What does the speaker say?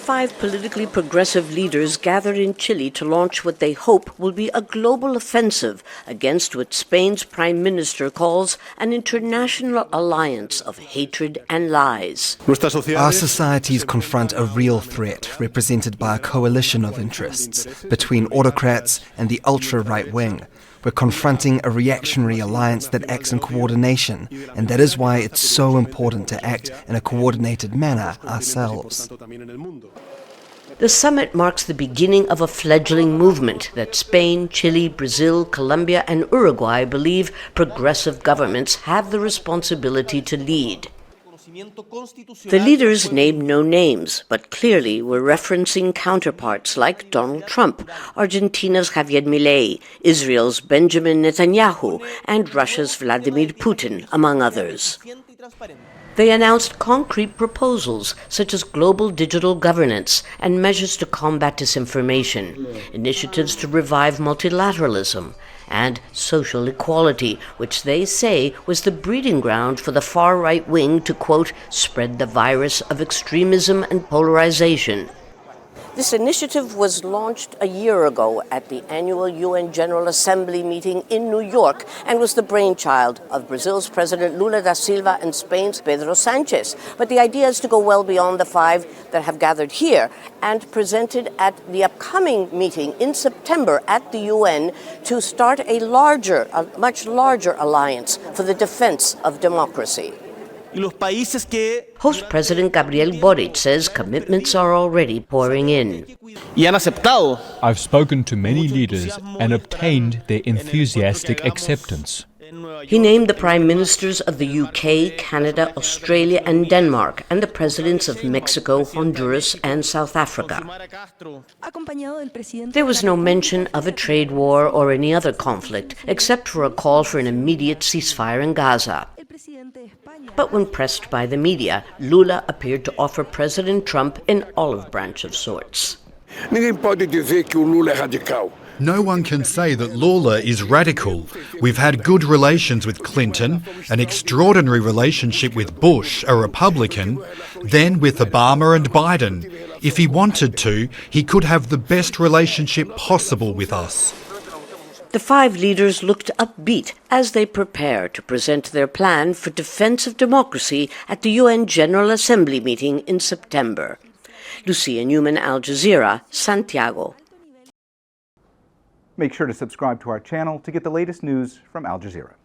five politically progressive leaders gathered in Chile to launch what they hope will be a global offensive against what Spain's prime minister calls an international alliance of hatred and lies. Our societies confront a real threat represented by a coalition of interests between autocrats and the ultra-right wing. We're confronting a reactionary alliance that acts in coordination, and that is why it's so important to act in a coordinated manner ourselves. The summit marks the beginning of a fledgling movement that Spain, Chile, Brazil, Colombia, and Uruguay believe progressive governments have the responsibility to lead. The leaders named no names, but clearly were referencing counterparts like Donald Trump, Argentina's Javier Milei, Israel's Benjamin Netanyahu, and Russia's Vladimir Putin, among others. They announced concrete proposals such as global digital governance and measures to combat disinformation, initiatives to revive multilateralism, and social equality, which they say was the breeding ground for the far-right wing to, quote, spread the virus of extremism and polarization. This initiative was launched a year ago at the annual UN General Assembly meeting in New York and was the brainchild of Brazil's President Lula da Silva and Spain's Pedro Sanchez. But the idea is to go well beyond the five that have gathered here and presented at the upcoming meeting in September at the UN to start a much larger alliance for the defense of democracy. Host President Gabriel Boric says commitments are already pouring in. I've spoken to many leaders and obtained their enthusiastic acceptance. He named the prime ministers of the UK, Canada, Australia, and Denmark, and the presidents of Mexico, Honduras, and South Africa. There was no mention of a trade war or any other conflict, except for a call for an immediate ceasefire in Gaza. But when pressed by the media, Lula appeared to offer President Trump an olive branch of sorts. No one can say that Lula is radical. We've had good relations with Clinton, an extraordinary relationship with Bush, a Republican, then with Obama and Biden. If he wanted to, he could have the best relationship possible with us. The five leaders looked upbeat as they prepare to present their plan for defense of democracy at the UN General Assembly meeting in September. Lucia, Newman, Al Jazeera, Santiago. Make sure to subscribe to our channel to get the latest news from Al Jazeera.